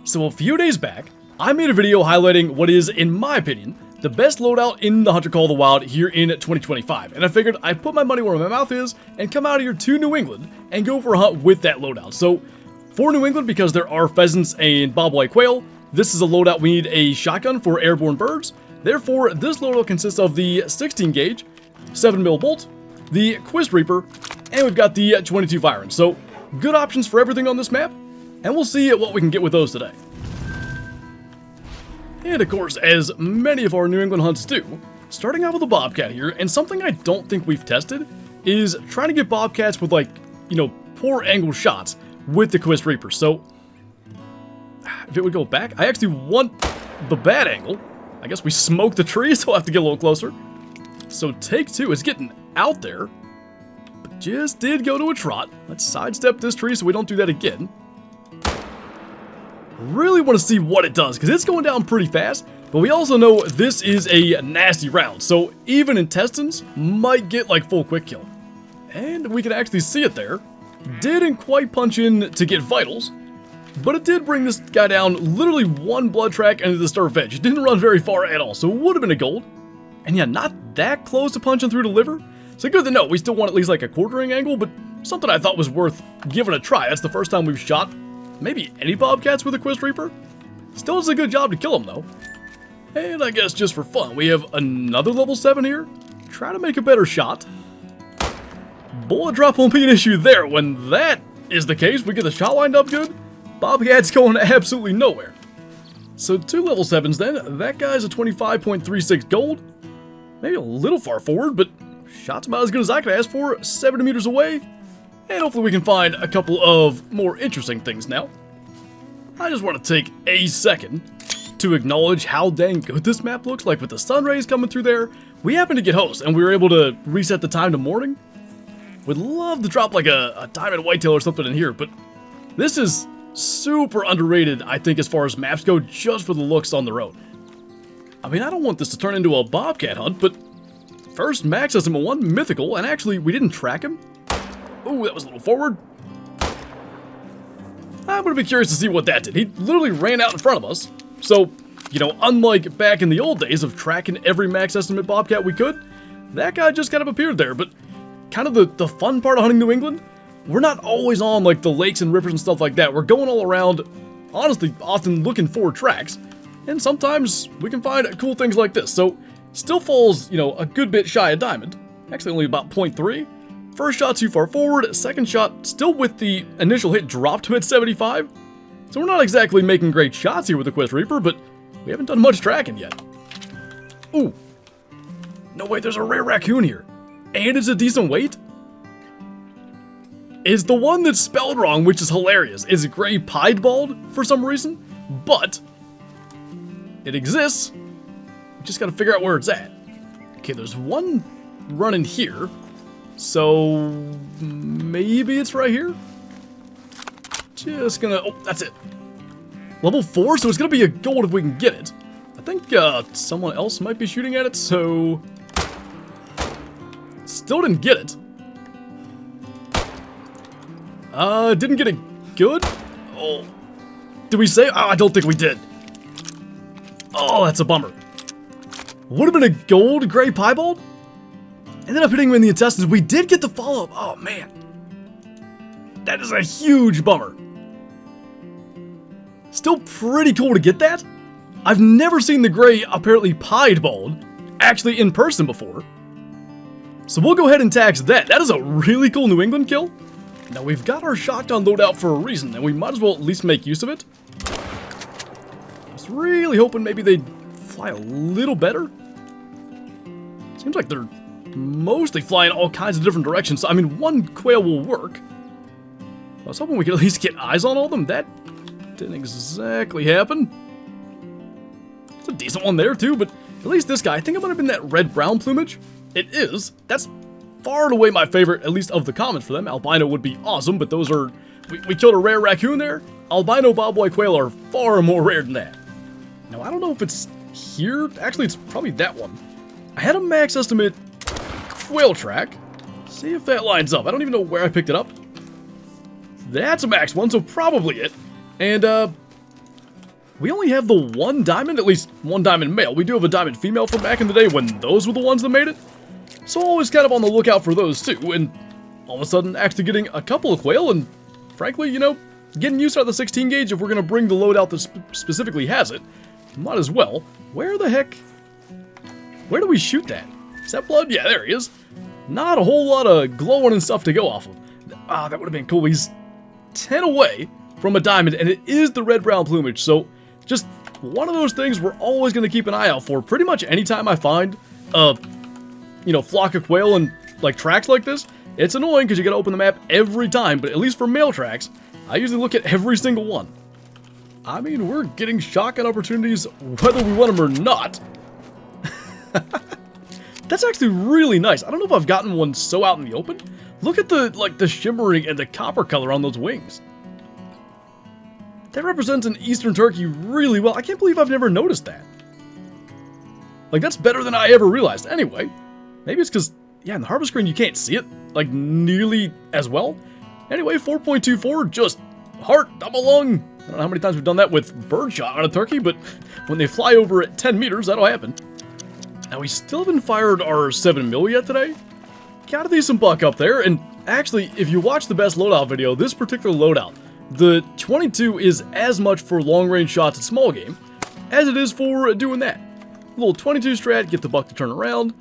So a few days back, I made a video highlighting what is, in my opinion, the best loadout in the Hunter Call of the Wild here in 2025. And I figured I'd put my money where my mouth is and come out here to New England and go for a hunt with that loadout. So for New England, because there are pheasants and bobwhite quail, this is a loadout we need a shotgun for airborne birds. Therefore, this loadout consists of the 16 gauge, 7mm bolt, the Quist Reaper, and we've got the 22 firing. So good options for everything on this map, and we'll see what we can get with those today. And of course, as many of our New England hunts do, starting out with a Bobcat here, and something I don't think we've tested is trying to get Bobcats with, like, poor angle shots with the Quist Reaper. So if it would go back, I actually want the bad angle. I guess we smoked the tree, so I'll have to get a little closer. So take two is getting out there, but just did go to a trot. Let's sidestep this tree so we don't do that again. Really want to see what it does, because it's going down pretty fast, but we also know this is a nasty round, so even intestines might get like full quick kill. And we can actually see it there. Didn't quite punch in to get vitals, but it did bring this guy down literally one blood track into the stir veg. It didn't run very far at all, so it would have been a gold. And yeah, not that close to punching through the liver. So good to know, we still want at least like a quartering angle, but something I thought was worth giving a try. That's the first time we've shot maybe any Bobcats with a Quist Reaper. Still does a good job to kill them though. And I guess just for fun, we have another level 7 here. Try to make a better shot. Bullet drop won't be an issue there. When that is the case, we get the shot lined up good. Bobcat's going absolutely nowhere. So 2 level 7s then. That guy's a 25.36 gold. Maybe a little far forward, but shot's about as good as I could ask for. 70 meters away. And hopefully we can find a couple of more interesting things now. I just want to take a second to acknowledge how dang good this map looks. Like with the sun rays coming through there. We happened to get host and we were able to reset the time to morning. Would love to drop like a diamond whitetail or something in here, but this is super underrated, I think, as far as maps go, just for the looks on the road. I mean, I don't want this to turn into a Bobcat hunt, but first max has him a 1 mythical, and actually we didn't track him. Oh, that was a little forward. I'm gonna be curious to see what that did. He literally ran out in front of us. So, unlike back in the old days of tracking every max estimate Bobcat we could, that guy just kind of appeared there. But kind of the fun part of hunting New England, we're not always on like the lakes and rivers and stuff like that. We're going all around, honestly, often looking for tracks. And sometimes we can find cool things like this. So, still falls, a good bit shy of diamond. Actually only about 0.3. First shot too far forward, second shot still with the initial hit dropped to at 75. So we're not exactly making great shots here with the Quist Reaper, but we haven't done much tracking yet. Ooh. No, wait, there's a rare raccoon here. And it's a decent weight. Is the one that's spelled wrong, which is hilarious, is gray piedbald for some reason, but it exists. We just gotta figure out where it's at. Okay, there's one running here. So maybe it's right here? Just gonna, oh, that's it. Level 4, so it's gonna be a gold if we can get it. I think someone else might be shooting at it, so still didn't get it. Didn't get it good? Oh, did we say? Oh, I don't think we did. Oh, that's a bummer. Would have been a gold gray piebald? Ended up hitting him in the intestines. We did get the follow-up. Oh, man. That is a huge bummer. Still pretty cool to get that. I've never seen the gray, apparently piedbald, actually in person before. So we'll go ahead and tax that. That is a really cool New England kill. Now we've got our shotgun loadout for a reason, and we might as well at least make use of it. I was really hoping maybe they'd fly a little better. Seems like they're mostly flying all kinds of different directions. I mean, one quail will work. I was hoping we could at least get eyes on all of them. That didn't exactly happen. It's a decent one there too, but at least this guy, I think it might have been that red-brown plumage. It is. That's far and away my favorite, at least of the commons for them. Albino would be awesome, but those are... We killed a rare raccoon there. Albino bobwhite quail are far more rare than that. Now, I don't know if it's here. Actually, it's probably that one. I had a max estimate quail track. See if that lines up. I don't even know where I picked it up. That's a max one, so probably it. And, we only have the one diamond, at least one diamond male. We do have a diamond female from back in the day when those were the ones that made it. So always kind of on the lookout for those too, and all of a sudden actually getting a couple of quail, and frankly, you know, getting used to the 16 gauge, if we're going to bring the loadout that specifically has it, might as well. Where the heck? Where do we shoot that? Is that blood? Yeah, there he is. Not a whole lot of glowing and stuff to go off of. Ah, that would have been cool. He's 10 away from a diamond, and it is the red-brown plumage, so just one of those things we're always going to keep an eye out for. Pretty much anytime I find a, you know, flock of quail and, like, tracks like this, it's annoying because you got to open the map every time, but at least for male tracks, I usually look at every single one. I mean, we're getting shotgun opportunities whether we want them or not. That's actually really nice. I don't know if I've gotten one so out in the open. Look at the, like, the shimmering and the copper color on those wings. That represents an eastern turkey really well. I can't believe I've never noticed that. Like, that's better than I ever realized. Anyway, maybe it's because, yeah, in the harbor screen you can't see it, like, nearly as well. Anyway, 4.24, just heart, double lung. I don't know how many times we've done that with birdshot on a turkey, but when they fly over at 10 meters, that'll happen. Now, we still haven't fired our 7mm yet today. Got a decent buck up there, and actually, if you watch the best loadout video, this particular loadout, the 22 is as much for long-range shots at small game as it is for doing that. Little 22 strat, get the buck to turn around,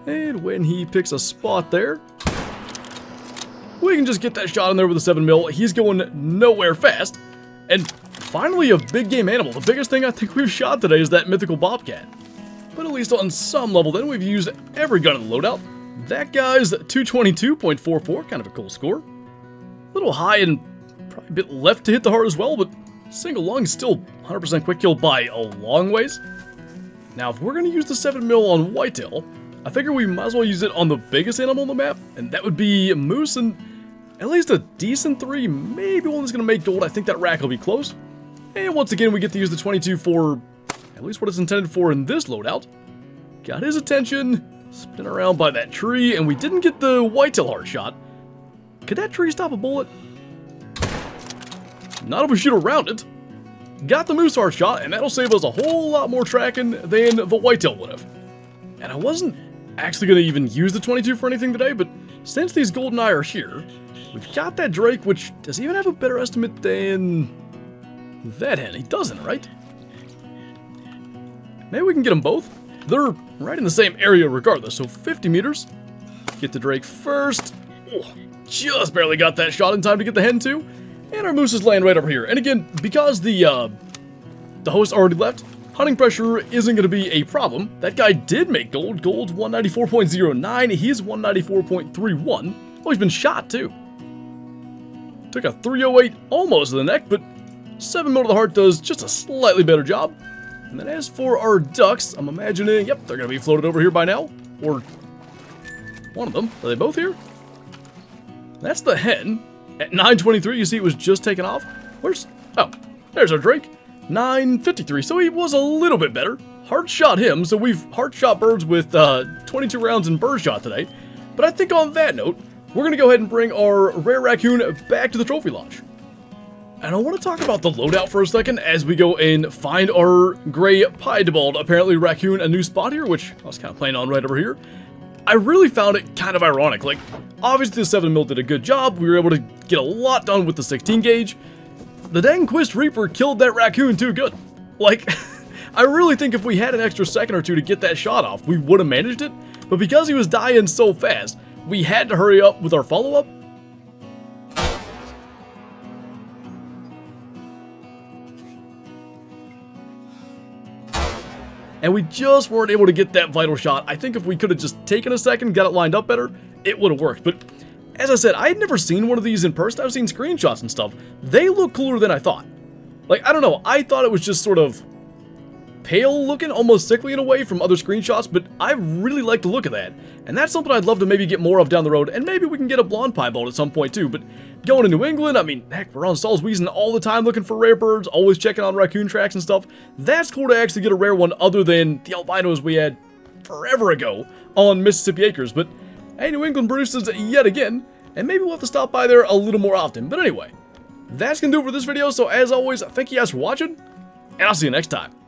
and when he picks a spot there, we can just get that shot in there with a 7mm. He's going nowhere fast. And finally, a big game animal. The biggest thing I think we've shot today is that mythical Bobcat. But at least on some level, then we've used every gun in the loadout. That guy's 222.44, kind of a cool score. A little high and probably a bit left to hit the heart as well, but single lung is still 100% quick kill by a long ways. Now, if we're going to use the 7mm on whitetail, I figure we might as well use it on the biggest animal on the map, and that would be moose, and at least a decent 3, maybe one that's going to make gold. I think that rack will be close. And once again, we get to use the 22 for at least what it's intended for in this loadout. Got his attention, spin around by that tree, and we didn't get the whitetail heart shot. Could that tree stop a bullet? Not if we shoot around it. Got the moose heart shot, and that'll save us a whole lot more tracking than the whitetail would have. And I wasn't actually going to even use the 22 for anything today, but since these goldeneye are here, we've got that Drake, which does he even have a better estimate than that hen? He doesn't, right? Maybe we can get them both. They're right in the same area regardless, so 50 meters. Get the Drake first. Oh, just barely got that shot in time to get the hen too. And our moose is laying right over here. And again, because the host already left, hunting pressure isn't going to be a problem. That guy did make gold. Gold's 194.09. He's 194.31. Oh, he's been shot too. Took a 308 almost to the neck, but 7mm to the heart does just a slightly better job. And then as for our ducks, I'm imagining, yep, they're going to be floated over here by now. Or one of them. Are they both here? That's the hen. At 9:23, you see it was just taken off. Where's... oh, there's our Drake. 9:53, so he was a little bit better. Heart shot him, so we've heart shot birds with 22 rounds in bird shot today. But I think on that note, we're going to go ahead and bring our rare raccoon back to the trophy lodge. And I want to talk about the loadout for a second as we go and find our gray piedbald, apparently raccoon, a new spot here, which I was kind of playing on right over here. I really found it kind of ironic. Like, obviously the 7mm did a good job. We were able to get a lot done with the 16 gauge. The dang Quist Reaper killed that raccoon too good. Like, I really think if we had an extra second or two to get that shot off, we would have managed it. But because he was dying so fast, we had to hurry up with our follow-up. And we just weren't able to get that vital shot. I think if we could have just taken a second, got it lined up better, it would have worked. But as I said, I had never seen one of these in person. I've seen screenshots and stuff. They look cooler than I thought. Like, I don't know. I thought it was just sort of pale looking, almost sickly in a way from other screenshots, but I really like the look of that. And that's something I'd love to maybe get more of down the road, and maybe we can get a blonde piebald at some point too. But going to New England, I mean, heck, we're on Stalls Wheezing all the time looking for rare birds, always checking on raccoon tracks and stuff. That's cool to actually get a rare one other than the albinos we had forever ago on Mississippi Acres. But hey, New England produces yet again, and maybe we'll have to stop by there a little more often. But anyway, that's going to do it for this video. So as always, thank you guys for watching, and I'll see you next time.